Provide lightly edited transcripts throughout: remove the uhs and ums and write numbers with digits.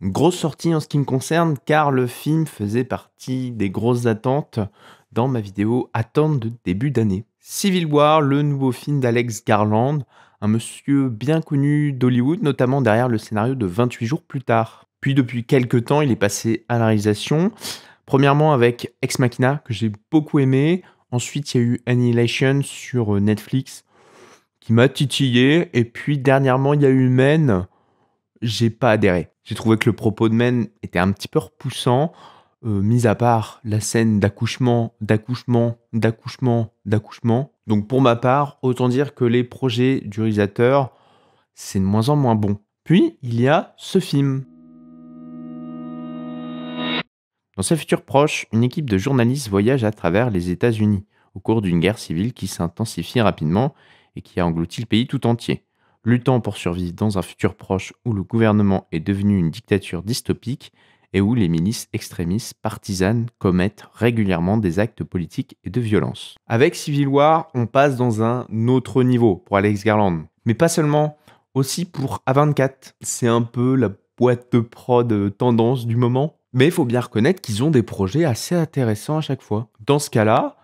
Une grosse sortie en ce qui me concerne, car le film faisait partie des grosses attentes dans ma vidéo attente de début d'année. Civil War, le nouveau film d'Alex Garland, un monsieur bien connu d'Hollywood, notamment derrière le scénario de 28 jours plus tard. Puis depuis quelques temps, il est passé à la réalisation. Premièrement avec Ex Machina, que j'ai beaucoup aimé. Ensuite, il y a eu Annihilation sur Netflix, qui m'a titillé. Et puis dernièrement, il y a eu Men. J'ai pas adhéré. J'ai trouvé que le propos de Men était un petit peu repoussant, mis à part la scène d'accouchement. Donc pour ma part, autant dire que les projets du réalisateur, c'est de moins en moins bon. Puis il y a ce film. Dans ce futur proche, une équipe de journalistes voyage à travers les États-Unis au cours d'une guerre civile qui s'intensifie rapidement et qui a englouti le pays tout entier. Luttant pour survivre dans un futur proche où le gouvernement est devenu une dictature dystopique et où les milices extrémistes partisanes commettent régulièrement des actes politiques et de violence. Avec Civil War, on passe dans un autre niveau pour Alex Garland. Mais pas seulement, aussi pour A24. C'est un peu la boîte de prod tendance du moment. Mais il faut bien reconnaître qu'ils ont des projets assez intéressants à chaque fois. Dans ce cas-là,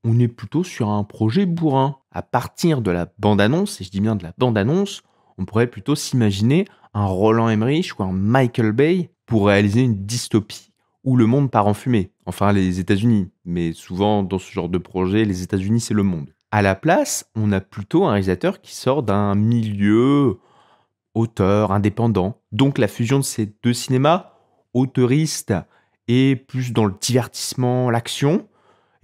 on est plutôt sur un projet bourrin. À partir de la bande-annonce, et je dis bien de la bande-annonce, on pourrait plutôt s'imaginer un Roland Emmerich ou un Michael Bay pour réaliser une dystopie où le monde part en fumée. Enfin, les États-Unis. Mais souvent, dans ce genre de projet, les États-Unis, c'est le monde. À la place, on a plutôt un réalisateur qui sort d'un milieu auteur, indépendant. Donc la fusion de ces deux cinémas, auteuriste et plus dans le divertissement, l'action,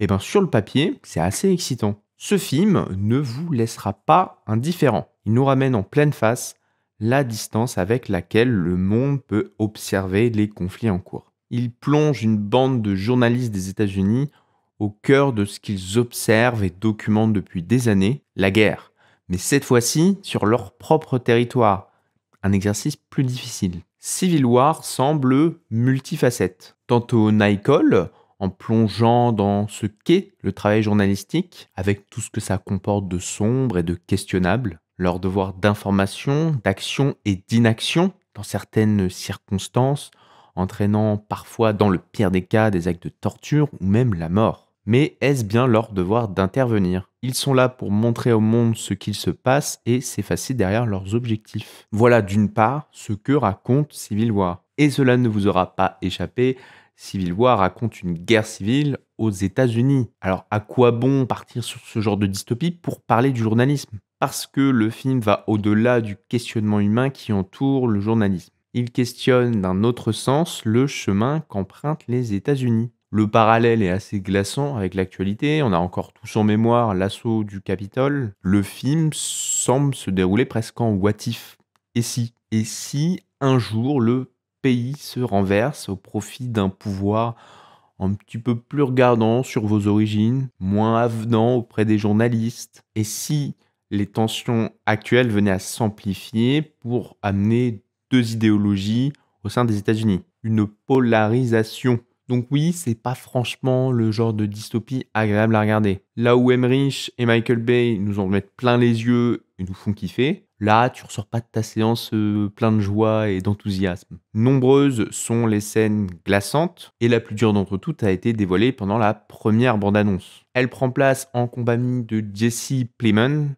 et bien sur le papier, c'est assez excitant. Ce film ne vous laissera pas indifférent. Il nous ramène en pleine face la distance avec laquelle le monde peut observer les conflits en cours. Il plonge une bande de journalistes des États-Unis au cœur de ce qu'ils observent et documentent depuis des années, la guerre. Mais cette fois-ci sur leur propre territoire. Un exercice plus difficile. Civil War semble multifacette. Tantôt Nicole, en plongeant dans ce qu'est le travail journalistique, avec tout ce que ça comporte de sombre et de questionnable, leur devoir d'information, d'action et d'inaction dans certaines circonstances, entraînant parfois dans le pire des cas des actes de torture ou même la mort. Mais est-ce bien leur devoir d'intervenir? Ils sont là pour montrer au monde ce qu'il se passe et s'effacer derrière leurs objectifs. Voilà d'une part ce que raconte Civil War. Et cela ne vous aura pas échappé, Civil War raconte une guerre civile aux États-Unis. Alors à quoi bon partir sur ce genre de dystopie pour parler du journalisme? Parce que le film va au-delà du questionnement humain qui entoure le journalisme. Il questionne d'un autre sens le chemin qu'empruntent les États-Unis. Le parallèle est assez glaçant avec l'actualité. On a encore tous en mémoire l'assaut du Capitole. Le film semble se dérouler presque en what if. Et si un jour le pays se renverse au profit d'un pouvoir un petit peu plus regardant sur vos origines, moins avenant auprès des journalistes? Et si les tensions actuelles venaient à s'amplifier pour amener deux idéologies au sein des États-Unis? Une polarisation. Donc oui, c'est pas franchement le genre de dystopie agréable à regarder. Là où Emmerich et Michael Bay nous en mettent plein les yeux et nous font kiffer, là tu ressors pas de ta séance plein de joie et d'enthousiasme. Nombreuses sont les scènes glaçantes et la plus dure d'entre toutes a été dévoilée pendant la première bande-annonce. Elle prend place en compagnie de Jesse Plemons,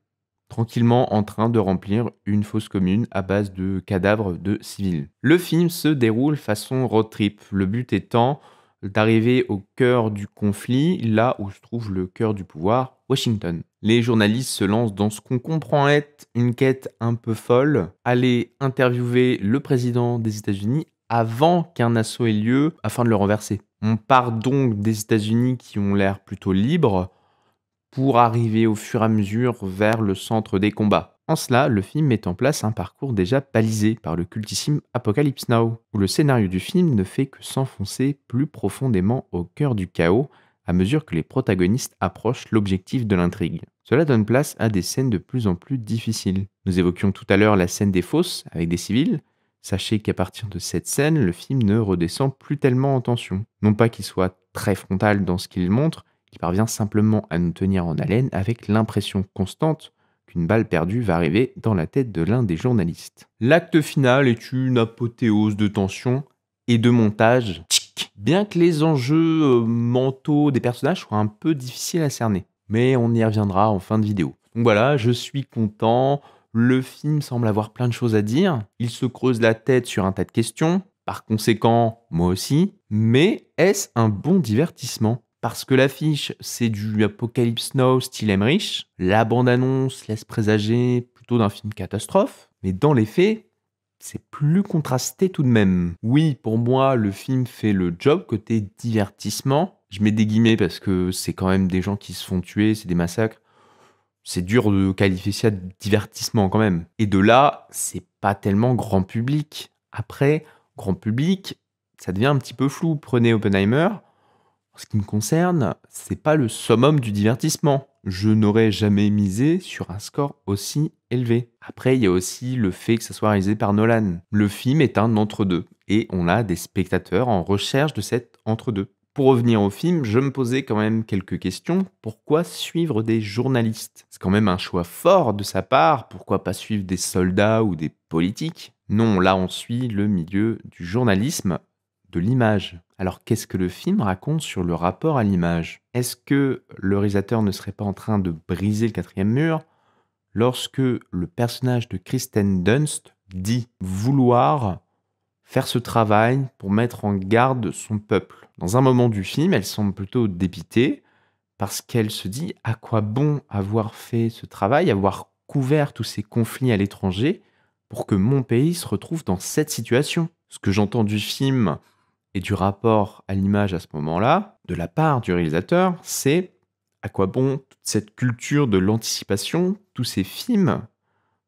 tranquillement en train de remplir une fosse commune à base de cadavres de civils. Le film se déroule façon road trip, le but étant d'arriver au cœur du conflit, là où se trouve le cœur du pouvoir, Washington. Les journalistes se lancent dans ce qu'on comprend être une quête un peu folle, aller interviewer le président des États-Unis avant qu'un assaut ait lieu afin de le renverser. On part donc des États-Unis qui ont l'air plutôt libres pour arriver au fur et à mesure vers le centre des combats. En cela, le film met en place un parcours déjà balisé par le cultissime Apocalypse Now, où le scénario du film ne fait que s'enfoncer plus profondément au cœur du chaos à mesure que les protagonistes approchent l'objectif de l'intrigue. Cela donne place à des scènes de plus en plus difficiles. Nous évoquions tout à l'heure la scène des fosses avec des civils. Sachez qu'à partir de cette scène, le film ne redescend plus tellement en tension. Non pas qu'il soit très frontal dans ce qu'il montre, qui parvient simplement à nous tenir en haleine avec l'impression constante qu'une balle perdue va arriver dans la tête de l'un des journalistes. L'acte final est une apothéose de tension et de montage. Tchic. Bien que les enjeux mentaux des personnages soient un peu difficiles à cerner. Mais on y reviendra en fin de vidéo. Donc voilà, je suis content. Le film semble avoir plein de choses à dire. Il se creuse la tête sur un tas de questions. Par conséquent, moi aussi. Mais est-ce un bon divertissement ? Parce que l'affiche, c'est du Apocalypse Now style Emmerich. La bande-annonce laisse présager plutôt d'un film catastrophe. Mais dans les faits, c'est plus contrasté tout de même. Oui, pour moi, le film fait le job côté divertissement. Je mets des guillemets parce que c'est quand même des gens qui se font tuer, c'est des massacres. C'est dur de qualifier ça de divertissement quand même. Et de là, c'est pas tellement grand public. Après, grand public, ça devient un petit peu flou. Prenez Oppenheimer. En ce qui me concerne, c'est pas le summum du divertissement. Je n'aurais jamais misé sur un score aussi élevé. Après, il y a aussi le fait que ça soit réalisé par Nolan. Le film est un entre-deux, et on a des spectateurs en recherche de cet entre-deux. Pour revenir au film, je me posais quand même quelques questions. Pourquoi suivre des journalistes ? C'est quand même un choix fort de sa part. Pourquoi pas suivre des soldats ou des politiques ? Non, là on suit le milieu du journalisme, de l'image. Alors qu'est-ce que le film raconte sur le rapport à l'image ? Est-ce que le réalisateur ne serait pas en train de briser le quatrième mur lorsque le personnage de Kristen Dunst dit vouloir faire ce travail pour mettre en garde son peuple ? Dans un moment du film, elle semble plutôt dépitée parce qu'elle se dit à quoi bon avoir fait ce travail, avoir couvert tous ces conflits à l'étranger pour que mon pays se retrouve dans cette situation. Ce que j'entends du film et du rapport à l'image à ce moment-là, de la part du réalisateur, c'est à quoi bon toute cette culture de l'anticipation, tous ces films,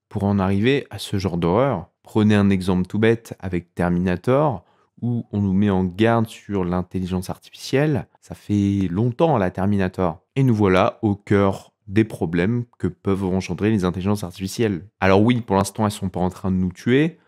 pour en arriver à ce genre d'horreur. Prenez un exemple tout bête avec Terminator, où on nous met en garde sur l'intelligence artificielle. Ça fait longtemps, la Terminator. Et nous voilà au cœur des problèmes que peuvent engendrer les intelligences artificielles. Alors oui, pour l'instant, elles sont pas en train de nous tuer,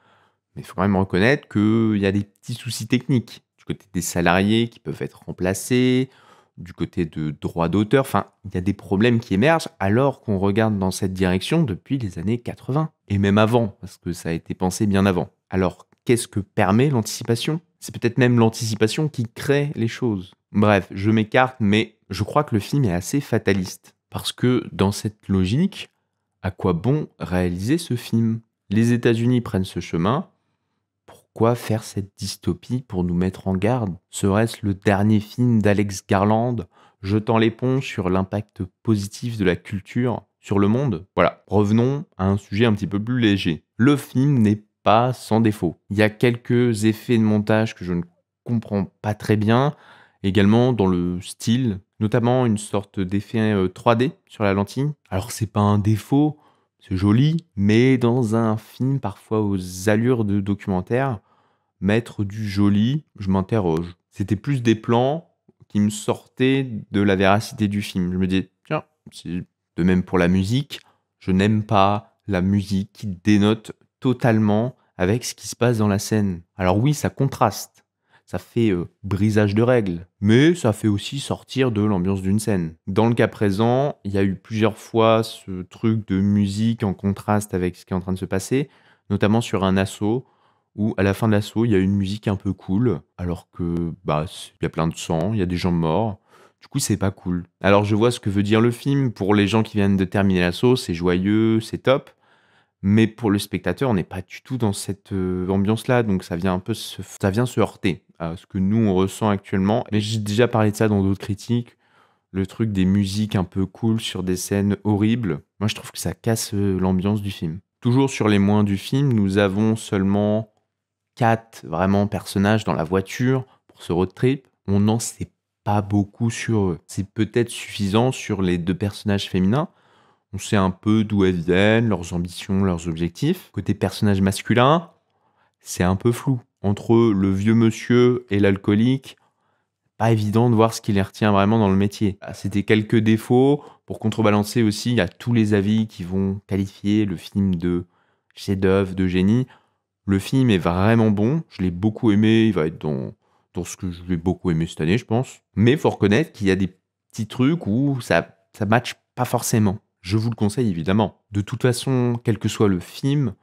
mais il faut quand même reconnaître qu'il y a des petits soucis techniques. Du côté des salariés qui peuvent être remplacés, du côté de droits d'auteur, enfin, il y a des problèmes qui émergent alors qu'on regarde dans cette direction depuis les années 80. Et même avant, parce que ça a été pensé bien avant. Alors, qu'est-ce que permet l'anticipation ? C'est peut-être même l'anticipation qui crée les choses. Bref, je m'écarte, mais je crois que le film est assez fataliste. Parce que dans cette logique, à quoi bon réaliser ce film ? Les États-Unis prennent ce chemin. Pourquoi faire cette dystopie pour nous mettre en garde ? Serait-ce le dernier film d'Alex Garland jetant l'éponge sur l'impact positif de la culture sur le monde ? Voilà, revenons à un sujet un petit peu plus léger. Le film n'est pas sans défaut. Il y a quelques effets de montage que je ne comprends pas très bien, également dans le style, notamment une sorte d'effet 3D sur la lentille. Alors c'est pas un défaut, c'est joli, mais dans un film parfois aux allures de documentaire, mettre du joli, je m'interroge. C'était plus des plans qui me sortaient de la véracité du film. Je me disais, tiens, c'est de même pour la musique, je n'aime pas la musique qui dénote totalement avec ce qui se passe dans la scène. Alors oui, ça contraste, ça fait brisage de règles, mais ça fait aussi sortir de l'ambiance d'une scène. Dans le cas présent, il y a eu plusieurs fois ce truc de musique en contraste avec ce qui est en train de se passer, notamment sur un assaut, où à la fin de l'assaut, il y a une musique un peu cool, alors que il y a plein de sang, il y a des gens morts. Du coup, c'est pas cool. Alors je vois ce que veut dire le film. Pour les gens qui viennent de terminer l'assaut, c'est joyeux, c'est top. Mais pour le spectateur, on n'est pas du tout dans cette ambiance-là, donc ça vient se heurter à ce que nous on ressent actuellement. Mais j'ai déjà parlé de ça dans d'autres critiques. Le truc des musiques un peu cool sur des scènes horribles. Moi, je trouve que ça casse l'ambiance du film. Toujours sur les moins du film, nous avons seulement 4 vraiment personnages dans la voiture pour ce road trip. On n'en sait pas beaucoup sur eux. C'est peut-être suffisant sur les 2 personnages féminins. On sait un peu d'où elles viennent, leurs ambitions, leurs objectifs. Côté personnage masculin, c'est un peu flou. Entre le vieux monsieur et l'alcoolique, pas évident de voir ce qui les retient vraiment dans le métier. C'était quelques défauts. Pour contrebalancer aussi, il y a tous les avis qui vont qualifier le film de chef-d'œuvre, de génie. Le film est vraiment bon, je l'ai beaucoup aimé, il va être dans ce que je vais beaucoup aimer cette année, je pense. Mais il faut reconnaître qu'il y a des petits trucs où ça matche pas forcément. Je vous le conseille évidemment. De toute façon, quel que soit le film,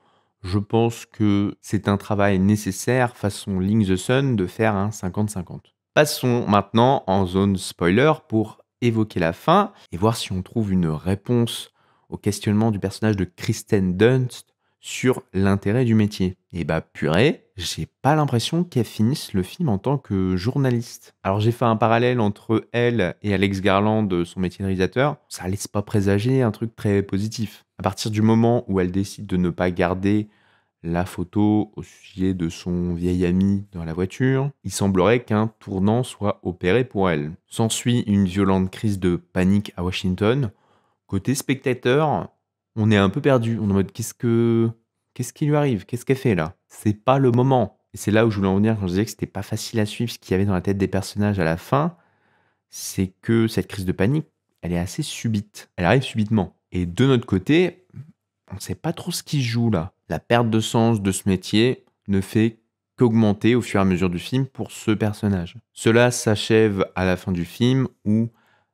je pense que c'est un travail nécessaire façon Link the Sun de faire un 50-50. Passons maintenant en zone spoiler pour évoquer la fin et voir si on trouve une réponse au questionnement du personnage de Kristen Dunst sur l'intérêt du métier. Et bah purée, j'ai pas l'impression qu'elle finisse le film en tant que journaliste. Alors j'ai fait un parallèle entre elle et Alex Garland, son métier de réalisateur. Ça laisse pas présager un truc très positif. À partir du moment où elle décide de ne pas garder la photo au sujet de son vieil ami dans la voiture, il semblerait qu'un tournant soit opéré pour elle. S'ensuit une violente crise de panique à Washington. Côté spectateur, on est un peu perdu. On est en mode qu'est-ce qui lui arrive? Qu'est-ce qu'elle fait là? C'est pas le moment. Et c'est là où je voulais en venir quand je disais que c'était pas facile à suivre ce qu'il y avait dans la tête des personnages à la fin. C'est que cette crise de panique, elle est assez subite. Elle arrive subitement. Et de notre côté, on ne sait pas trop ce qui se joue là. La perte de sens de ce métier ne fait qu'augmenter au fur et à mesure du film pour ce personnage. Cela s'achève à la fin du film où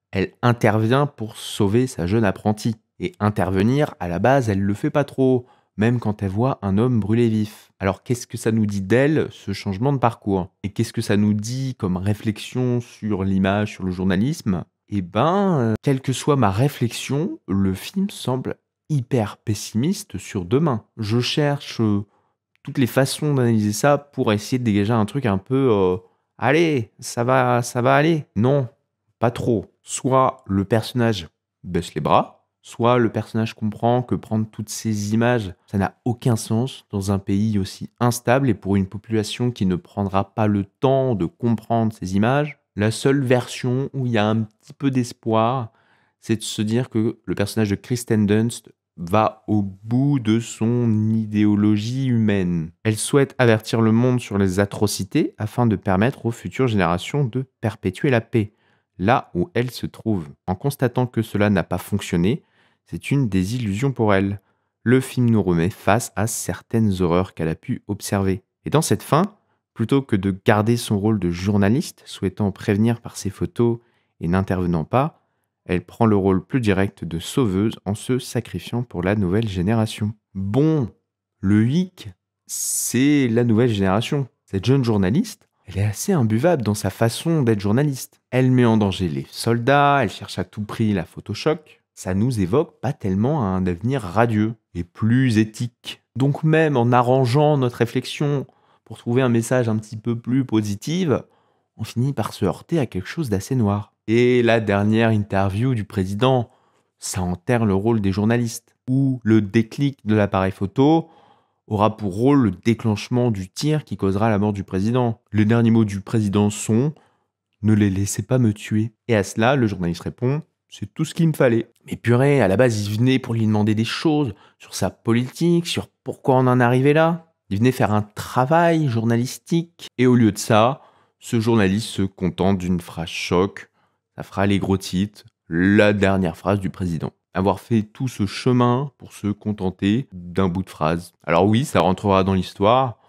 elle intervient pour sauver sa jeune apprentie. Et intervenir, à la base, elle le fait pas trop, même quand elle voit un homme brûlé vif. Alors qu'est-ce que ça nous dit d'elle, ce changement de parcours? Et qu'est-ce que ça nous dit comme réflexion sur l'image, sur le journalisme? Eh ben, quelle que soit ma réflexion, le film semble hyper pessimiste sur demain. Je cherche toutes les façons d'analyser ça pour essayer de dégager un truc un peu allez, ça va aller. Non, pas trop. Soit le personnage baisse les bras, soit le personnage comprend que prendre toutes ces images, ça n'a aucun sens dans un pays aussi instable et pour une population qui ne prendra pas le temps de comprendre ces images. La seule version où il y a un petit peu d'espoir, c'est de se dire que le personnage de Kristen Dunst va au bout de son idéologie humaine. Elle souhaite avertir le monde sur les atrocités afin de permettre aux futures générations de perpétuer la paix, là où elle se trouve. En constatant que cela n'a pas fonctionné, c'est une désillusion pour elle. Le film nous remet face à certaines horreurs qu'elle a pu observer. Et dans cette fin, plutôt que de garder son rôle de journaliste, souhaitant prévenir par ses photos et n'intervenant pas, elle prend le rôle plus direct de sauveuse en se sacrifiant pour la nouvelle génération. Bon, le hic, c'est la nouvelle génération. Cette jeune journaliste, elle est assez imbuvable dans sa façon d'être journaliste. Elle met en danger les soldats, elle cherche à tout prix la photochoc. Ça nous évoque pas tellement un avenir radieux et plus éthique. Donc même en arrangeant notre réflexion pour trouver un message un petit peu plus positif, on finit par se heurter à quelque chose d'assez noir. Et la dernière interview du président, ça enterre le rôle des journalistes, où le déclic de l'appareil photo aura pour rôle le déclenchement du tir qui causera la mort du président. Les derniers mots du président sont « Ne les laissez pas me tuer ». Et à cela, le journaliste répond « C'est tout ce qu'il me fallait ». Mais purée, à la base, il venait pour lui demander des choses sur sa politique, sur pourquoi on en est arrivé là. Il venait faire un travail journalistique. Et au lieu de ça, ce journaliste se contente d'une phrase choc. Ça fera les gros titres, la dernière phrase du président. Avoir fait tout ce chemin pour se contenter d'un bout de phrase. Alors oui, ça rentrera dans l'histoire,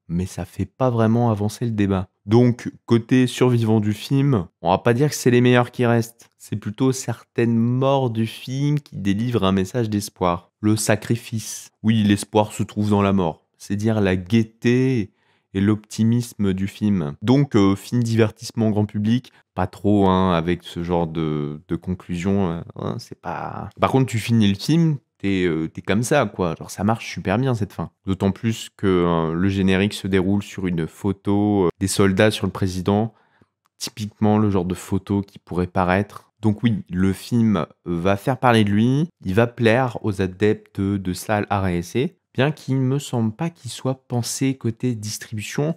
mais ça fait pas vraiment avancer le débat. Donc, côté survivant du film, on va pas dire que c'est les meilleurs qui restent. C'est plutôt certaines morts du film qui délivrent un message d'espoir. Le sacrifice. Oui, l'espoir se trouve dans la mort. C'est dire la gaieté et l'optimisme du film. Donc, film divertissement grand public, pas trop, hein, avec ce genre de conclusion. Hein, c'est pas. Par contre, tu finis le film, t'es comme ça, quoi. Genre, ça marche super bien cette fin. D'autant plus que le générique se déroule sur une photo des soldats sur le président. Typiquement le genre de photo qui pourrait paraître. Donc oui, le film va faire parler de lui, il va plaire aux adeptes de salles art et essai, bien qu'il ne me semble pas qu'il soit pensé côté distribution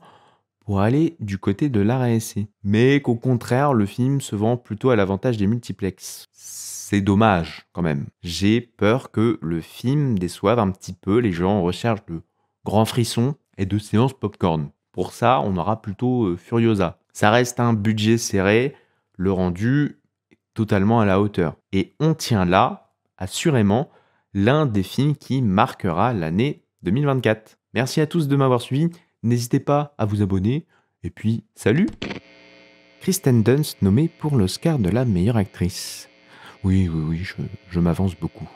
pour aller du côté de l'art et essai. Mais qu'au contraire, le film se vend plutôt à l'avantage des multiplex. C'est dommage quand même. J'ai peur que le film déçoive un petit peu les gens en recherche de grands frissons et de séances popcorn. Pour ça, on aura plutôt Furiosa. Ça reste un budget serré, le rendu est totalement à la hauteur. Et on tient là, assurément, l'un des films qui marquera l'année 2024. Merci à tous de m'avoir suivi. N'hésitez pas à vous abonner. Et puis, salut! Kristen Dunst nommée pour l'Oscar de la meilleure actrice. Oui, oui, oui, je m'avance beaucoup.